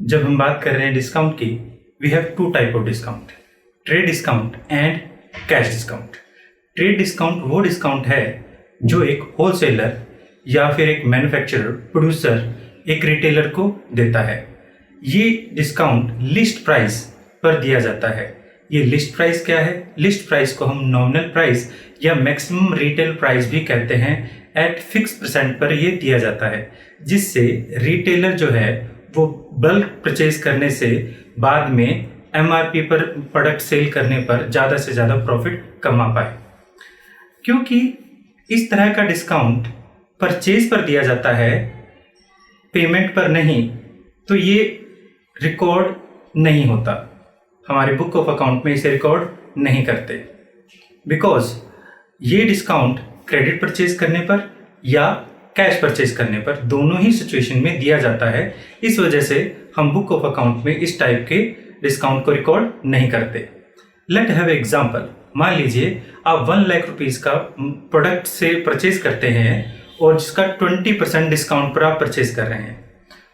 जब हम बात कर रहे हैं डिस्काउंट की, we have two type of discount, trade discount and cash discount. Trade discount वो डिस्काउंट है जो एक होलसेलर या फिर एक मैन्युफैक्चरर, प्रोड्यूसर एक रिटेलर को देता है। ये डिस्काउंट लिस्ट प्राइस पर दिया जाता है। ये लिस्ट प्राइस क्या है? लिस्ट प्राइस को हम नॉमिनल प्राइस या मैक्सिमम रिटेल प्राइस भी कहते हैं। एट फिक्स % पर ये दिया जाता है, जिससे रिटेलर जो है वो बल्क परचेज करने से बाद में MRP पर प्रोडक्ट सेल करने पर ज़्यादा से ज़्यादा प्रॉफिट कमा पाए। क्योंकि इस तरह का डिस्काउंट परचेज पर दिया जाता है, पेमेंट पर नहीं, तो ये रिकॉर्ड नहीं होता। हमारे बुक ऑफ अकाउंट में इसे रिकॉर्ड नहीं करते, बिकॉज ये डिस्काउंट क्रेडिट परचेज करने पर या कैश परचेज करने पर दोनों ही सिचुएशन में दिया जाता है। इस वजह से हम बुक ऑफ अकाउंट में इस टाइप के डिस्काउंट को रिकॉर्ड नहीं करते। Let have example. मान लीजिए आप 1 लाख रुपीस का प्रोडक्ट से परचेज करते हैं और जिसका 20% डिस्काउंट पर आप परचेज कर रहे हैं,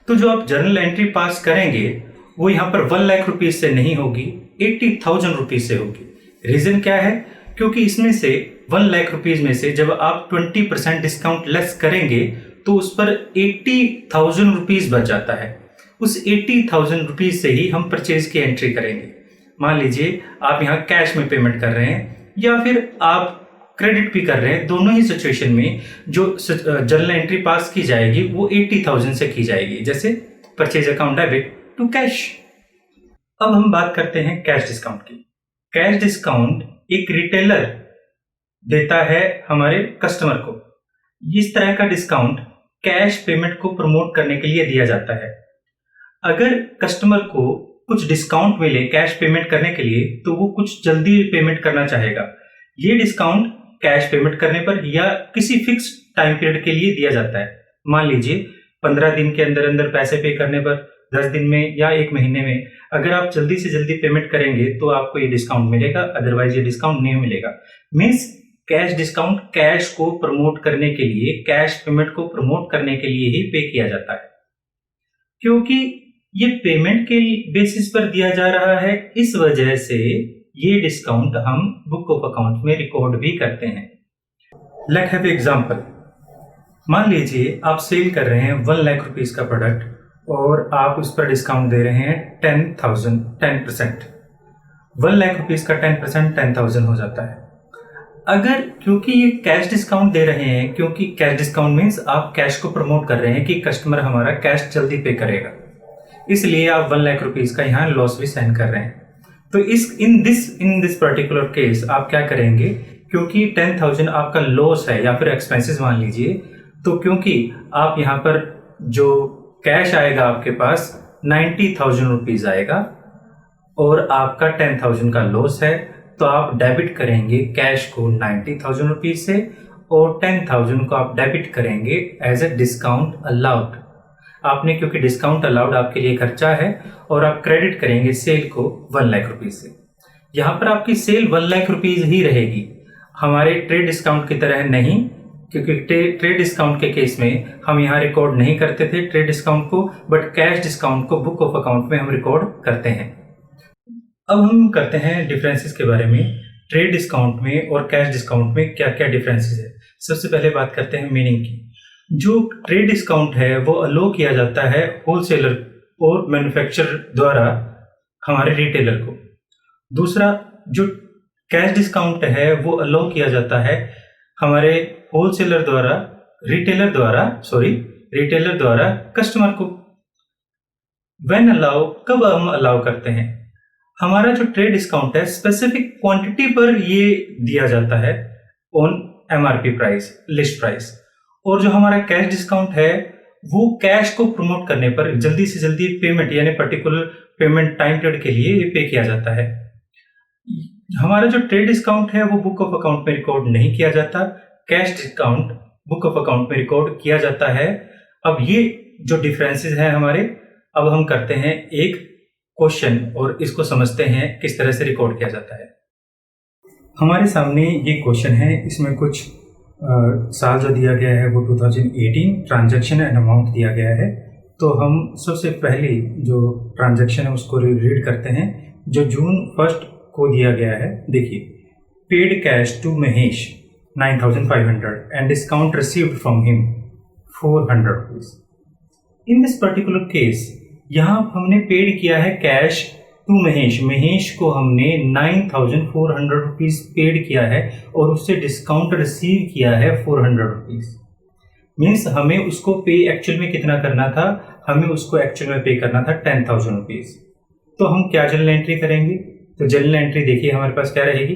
तो जो आप जर्नल एंट्री पास करेंगे वो यहाँ पर 1 लाख रुपीस से नहीं होगी, 80,000 रुपीज से होगी। रीजन क्या है? क्योंकि इसमें से 1 लाख रुपीज में से जब आप 20% डिस्काउंट लेस करेंगे तो उस पर 80,000 रुपीज बच जाता है। उस 80,000 रुपीज से ही हम परचेज की एंट्री करेंगे। मान लीजिए आप यहाँ कैश में पेमेंट कर रहे हैं या फिर आप क्रेडिट भी कर रहे हैं, दोनों ही सिचुएशन में जो जर्नल एंट्री पास की जाएगी वो 80,000 से की जाएगी, जैसे purchase account debit to cash. अब हम बात करते हैं कैश डिस्काउंट की। कैश डिस्काउंट एक रिटेलर देता है हमारे कस्टमर को। इस तरह का डिस्काउंट कैश पेमेंट को प्रमोट करने के लिए दिया जाता है। अगर कस्टमर को कुछ डिस्काउंट मिले कैश पेमेंट करने के लिए, तो वो कुछ जल्दी पेमेंट करना चाहेगा। ये डिस्काउंट कैश पेमेंट करने पर या किसी फिक्स टाइम पीरियड के लिए दिया जाता है। मान लीजिए 15 दिन के अंदर अंदर पैसे पे करने पर, 10 दिन में या 1 महीने में अगर आप जल्दी से जल्दी पेमेंट करेंगे तो आपको ये डिस्काउंट मिलेगा, अदरवाइज ये डिस्काउंट नहीं मिलेगा। मीन्स कैश डिस्काउंट कैश को प्रमोट करने के लिए, कैश पेमेंट को प्रमोट करने के लिए ही पे किया जाता है। क्योंकि ये पेमेंट के बेसिस पर दिया जा रहा है, इस वजह से ये डिस्काउंट हम बुक ऑफ अकाउंट में रिकॉर्ड भी करते हैं। Let have example. मान लीजिए आप सेल कर रहे हैं 1 लाख रुपीस का प्रोडक्ट और आप उस पर डिस्काउंट दे रहे हैं 10%। 1 लाख रुपीस का 10% 10,000 हो जाता है। अगर क्योंकि ये कैश डिस्काउंट दे रहे हैं, क्योंकि कैश डिस्काउंट मीन्स आप कैश को प्रमोट कर रहे हैं कि कस्टमर हमारा कैश जल्दी पे करेगा, इसलिए आप 1 लाख रुपीस का यहाँ लॉस भी सहन कर रहे हैं। तो इन दिस पर्टिकुलर केस आप क्या करेंगे? क्योंकि 10,000 आपका लॉस है या फिर एक्सपेंसेस मान लीजिए, तो क्योंकि आप यहाँ पर जो कैश आएगा आपके पास 90,000 रुपीज आएगा और आपका 10,000 का लॉस है, तो आप डेबिट करेंगे कैश को 90,000 रुपीज से और 10,000 को आप डेबिट करेंगे एज ए डिस्काउंट अलाउड। आपने, क्योंकि डिस्काउंट अलाउड आपके लिए खर्चा है, और आप क्रेडिट करेंगे सेल को 1 लाख रुपीज से। यहाँ पर आपकी सेल 1 लाख रुपीज ही रहेगी, हमारे ट्रेड डिस्काउंट की तरह नहीं, क्योंकि ट्रेड डिस्काउंट के केस में हम यहाँ रिकॉर्ड नहीं करते थे ट्रेड डिस्काउंट को, बट कैश डिस्काउंट को बुक ऑफ अकाउंट में हम रिकॉर्ड करते हैं। अब हम करते हैं डिफरेंसेस के बारे में। ट्रेड डिस्काउंट में और कैश डिस्काउंट में क्या क्या डिफरेंसेस है। सबसे पहले बात करते हैं मीनिंग की। जो ट्रेड डिस्काउंट है वो अलो किया जाता है होलसेलर और मैन्युफैक्चरर द्वारा हमारे रिटेलर को। दूसरा, जो कैश डिस्काउंट है वो अलो किया जाता है हमारे होलसेलर द्वारा, रिटेलर द्वारा कस्टमर को। व्हेन अलाउ, कब हम अलाउ करते हैं? हमारा जो ट्रेड डिस्काउंट है स्पेसिफिक क्वांटिटी पर ये दिया जाता है on MRP price, list price. और जो हमारा कैश डिस्काउंट है वो कैश को प्रमोट करने पर जल्दी से जल्दी पेमेंट, यानी पर्टिकुलर पेमेंट टाइम पीरियड के लिए ये पे किया जाता है। हमारा जो ट्रेड डिस्काउंट है वो बुक ऑफ अकाउंट में रिकॉर्ड नहीं किया जाता, cash discount book of account में रिकॉर्ड किया जाता है। अब ये जो डिफरेंसेस हैं हमारे, अब हम करते हैं एक क्वेश्चन और इसको समझते हैं किस तरह से रिकॉर्ड किया जाता है। हमारे सामने ये क्वेश्चन है, इसमें कुछ साल जो दिया गया है वो 2018, ट्रांजैक्शन एंड अमाउंट दिया गया है। तो हम सबसे पहली जो ट्रांजैक्शन है उसको रीड करते हैं जो जून 1 को दिया गया है। देखिए, paid cash to Mahesh 9,500 and discount received from him 400 rupees. In this particular case यहाँ हमने पेड किया है कैश टू महेश, महेश को हमने 9,400 रुपीज पेड किया है और उससे डिस्काउंट रिसीव किया है 400 रुपीज। मीन्स हमें उसको पे एक्चुअल में कितना करना था, हमें उसको एक्चुअल में पे करना था 10,000 रुपीज। तो हम क्या जनरल एंट्री करेंगे, तो जनरल एंट्री देखिए हमारे पास क्या रहेगी,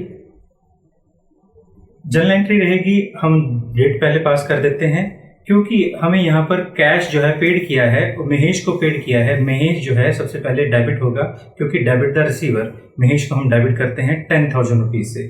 जनरल एंट्री रहेगी, हम डेट पहले पास कर देते हैं क्योंकि हमें यहाँ पर कैश जो है पेड किया है, महेश को पेड किया है। महेश जो है सबसे पहले डेबिट होगा क्योंकि डेबिट द रिसीवर, महेश को हम डेबिट करते हैं 10,000 रुपीज से।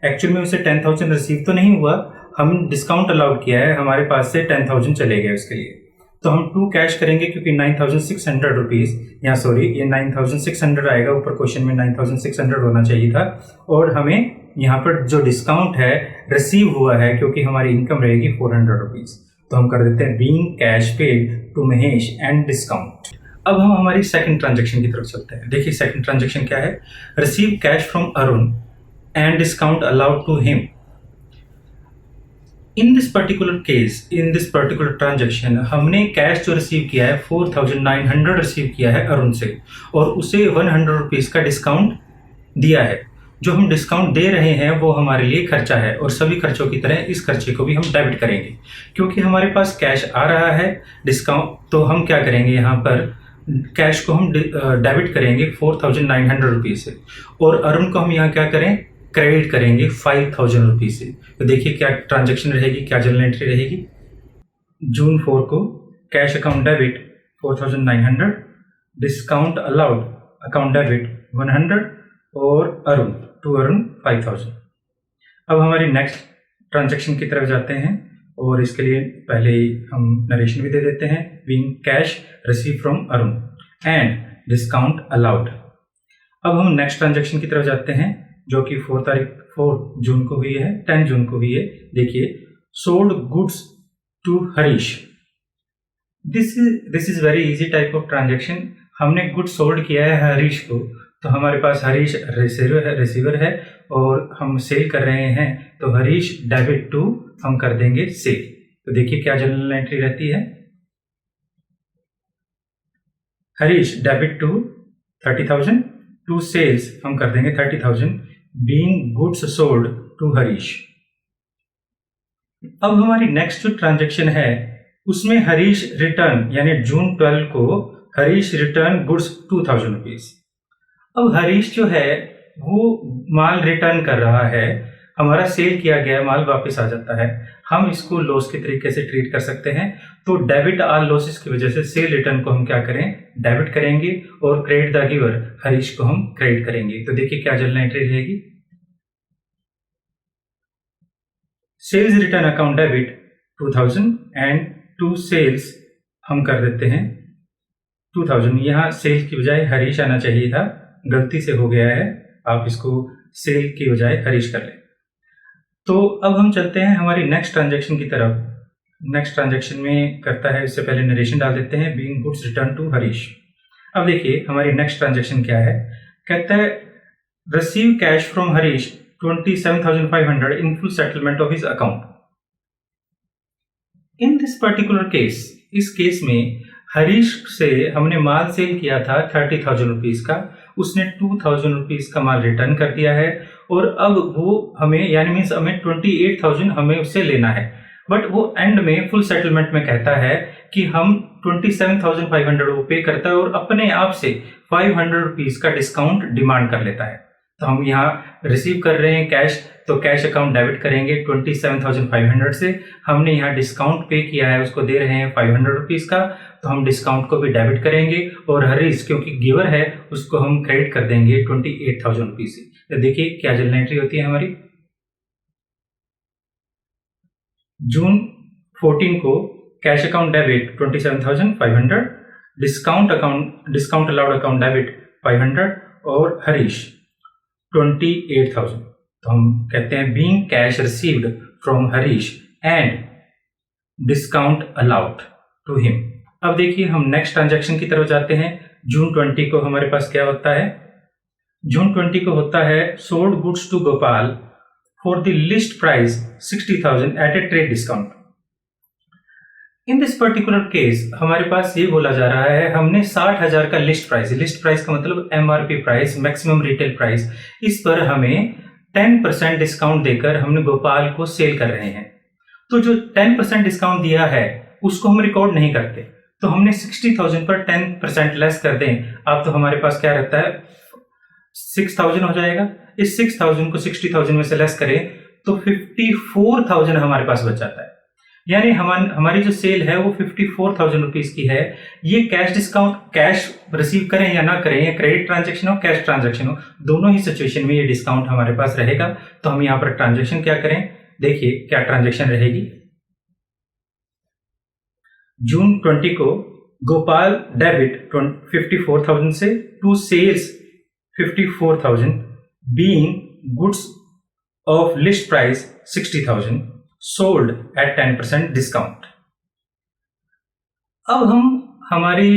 एक्चुअल में उसे 10,000 रिसीव तो नहीं हुआ, हम डिस्काउंट अलाउड किया है, हमारे पास से 10,000 चले गए उसके लिए। तो हम टू कैश करेंगे क्योंकि 9,600 रुपीज, यहाँ सॉरी ये 9,600 आएगा, ऊपर क्वेश्चन में 9,600 होना चाहिए था। और हमें यहाँ पर जो डिस्काउंट है रिसीव हुआ है क्योंकि हमारी इनकम रहेगी 400 रुपीज। तो हम कर देते हैं being cash paid to Mahesh and discount. अब हम हमारी सेकंड ट्रांजैक्शन की तरफ चलते हैं। देखिए सेकंड ट्रांजैक्शन क्या है, receive cash from Arun and discount allowed to him. In this particular case, in this particular transaction हमने कैश जो रिसीव किया है 4,900 रिसीव किया है अरुण से और उसे 100 रुपीज का डिस्काउंट दिया है। जो हम डिस्काउंट दे रहे हैं वो हमारे लिए खर्चा है और सभी खर्चों की तरह इस खर्चे को भी हम डेबिट करेंगे क्योंकि हमारे पास कैश आ रहा है डिस्काउंट। तो हम क्या करेंगे, यहाँ पर कैश को हम डेबिट करेंगे 4,900 रुपीज से और अरुण को हम यहाँ क्या करें, क्रेडिट करेंगे 5,000 रुपीज से। तो देखिए क्या ट्रांजैक्शन रहेगी, क्या जनरल एंट्री रहेगी। जून 4 को cash account debit 4,900, discount allowed account debit 100 और अरुण टू अरुण 5,000। अब हमारी नेक्स्ट ट्रांजैक्शन की तरफ जाते हैं और इसके लिए पहले हम नरेशन भी दे देते हैं, being cash receive from Arun and discount allowed. अब हम नेक्स्ट ट्रांजैक्शन की तरफ जाते हैं जो कि 4 जून को हुई है, 10 जून को हुई है। देखिए, sold goods to Harish. This is very easy type of transaction. हमने गुड्स सोल्ड किया है हरीश को, तो हमारे पास हरीश रिसीवर है और हम सेल कर रहे हैं, तो हरीश डेबिट टू हम कर देंगे सेल। तो देखिए क्या जनरल एंट्री रहती है, Harish debit to 30,000 to sales हम कर देंगे 30,000 being goods sold to Harish. अब हमारी नेक्स्ट जो ट्रांजैक्शन है उसमें हरीश रिटर्न, यानी जून 12 को हरीश रिटर्न गुड्स 2,000 रुपीज। अब हरीश जो है वो माल रिटर्न कर रहा है, हमारा सेल किया गया माल वापस आ जाता है, हम इसको लॉस के तरीके से ट्रीट कर सकते हैं। तो डेबिट ऑल लॉसेस की वजह से सेल रिटर्न को हम क्या करें, डेबिट करेंगे और क्रेडिट द गिवर हरीश को हम क्रेडिट करेंगे। तो देखिए क्या जनरल एंट्री रहेगी, sales return account debit 2,000 and to sales हम कर देते हैं 2,000। यहाँ सेल की बजाय हरीश आना चाहिए था, गलती से हो गया है, आप इसको सेल की बजाय हरीश कर लें। तो अब हम चलते हैं हमारी नेक्स्ट ट्रांजैक्शन की तरफ। नेक्स्ट ट्रांजैक्शन में करता है, इससे पहले नरेशन डाल देते हैं, being goods return to Harish. अब देखिए हमारी नेक्स्ट ट्रांजैक्शन क्या है, कहता है receive cash from Harish 27,500 in full settlement of his account. In this particular case, इस केस में हरीश से हमने माल सेल किया था 30,000 रुपीज का, उसने 2,000 रुपीज का माल रिटर्न कर दिया है और अब वो हमें यानी मीन्स हमें 28,000 हमें उससे लेना है। बट वो एंड में फुल सेटलमेंट में कहता है कि हम 27,500 वो पे करता है और अपने आप से 500 रुपीज का डिस्काउंट डिमांड कर लेता है। तो हम यहाँ रिसीव कर रहे हैं कैश, तो कैश अकाउंट डेबिट करेंगे 27,500 से, हमने यहाँ डिस्काउंट पे किया है उसको दे रहे हैं 500 रुपीज का, तो हम डिस्काउंट को भी डेबिट करेंगे और हरीश क्योंकि गिवर है उसको हम क्रेडिट कर देंगे 28,000 रुपीज से। तो देखिए क्या जनरल एंट्री होती है हमारी, जून 14 को cash account debit 27,500, discount allowed account debit 500 और हरीश 28,000। तो हम कहते हैं being cash received from Harish and discount allowed to him. अब देखिए हम नेक्स्ट ट्रांजैक्शन की तरफ जाते हैं। जून 20 को हमारे पास क्या होता है? जून 20 को होता है sold goods to Gopal for the list price 60,000 at a trade discount. In this particular case हमारे पास ये बोला जा रहा है हमने 60,000 का लिस्ट प्राइस का मतलब MRP price, maximum retail price, इस पर हमें 10% डिस्काउंट देकर हमने गोपाल को सेल कर रहे हैं। तो जो 10% डिस्काउंट दिया है उसको हम रिकॉर्ड नहीं करते, तो हमने 60,000 पर 10% लेस कर दें। अब तो हमारे पास क्या रहता है 6,000 हो जाएगा। इस 6,000 को 60,000 में से लेस करें तो 54,000 हमारे पास बच जाता है। यानी हमारी जो सेल है वो 54,000 रुपीज की है। ये कैश डिस्काउंट, कैश रिसीव करें या ना करें, या क्रेडिट ट्रांजैक्शन हो कैश ट्रांजैक्शन हो, दोनों ही सिचुएशन में ये डिस्काउंट हमारे पास रहेगा। तो हम यहाँ पर ट्रांजैक्शन क्या करें, देखिए क्या ट्रांजैक्शन रहेगी। जून 20 को गोपाल डेबिट 54,000 से to sales 54,000 being goods of list price 60,000 sold at 10% discount. अब हम हमारी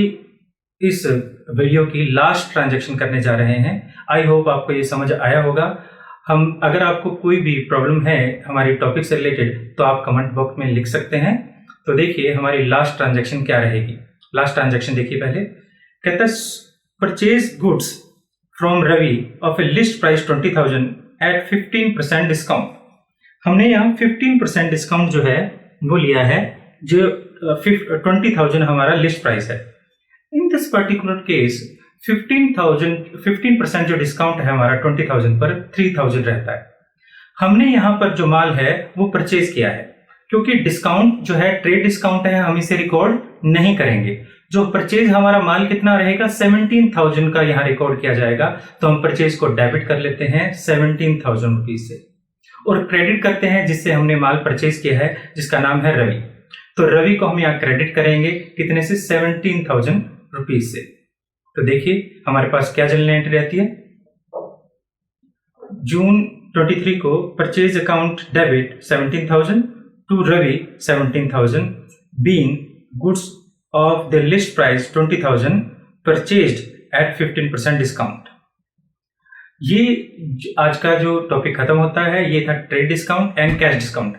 इस वीडियो की लास्ट ट्रांजैक्शन करने जा रहे हैं। आई होप आपको ये समझ आया होगा। अगर आपको कोई भी प्रॉब्लम है हमारी टॉपिक से रिलेटेड तो आप कमेंट बॉक्स में लिख सकते हैं। तो देखिए हमारी लास्ट ट्रांजैक्शन क्या रहेगी। लास्ट ट्रांजैक्शन देखिए पहले, कहता है purchase goods from Ravi of a list price 20,000 at 15% discount. हमने यहाँ 15% डिस्काउंट जो है वो लिया है, जो 20,000 हमारा लिस्ट प्राइस है। इन दिस पर्टिकुलर केस 15% जो डिस्काउंट है हमारा 20,000 पर 3,000 रहता है। हमने यहाँ पर जो माल है वो परचेज किया है, क्योंकि डिस्काउंट जो है ट्रेड डिस्काउंट है, हम इसे रिकॉर्ड नहीं करेंगे। जो परचेज हमारा माल कितना रहेगा 17,000 का यहाँ रिकॉर्ड किया जाएगा। तो हम परचेज को डेबिट कर लेते हैं 17,000 रुपीज से और क्रेडिट करते हैं जिससे हमने माल परचेज किया है, जिसका नाम है रवि। तो रवि को हम यहाँ क्रेडिट करेंगे कितने से 17,000 रुपीज से। तो देखिए हमारे पास क्या जनरल एंट्री रहती है। जून 23 को purchase account debit 17,000 to Ravi 17,000 being goods of the list price 20,000 purchased at 15% discount. ये आज का जो टॉपिक खत्म होता है, ये था trade discount and cash discount.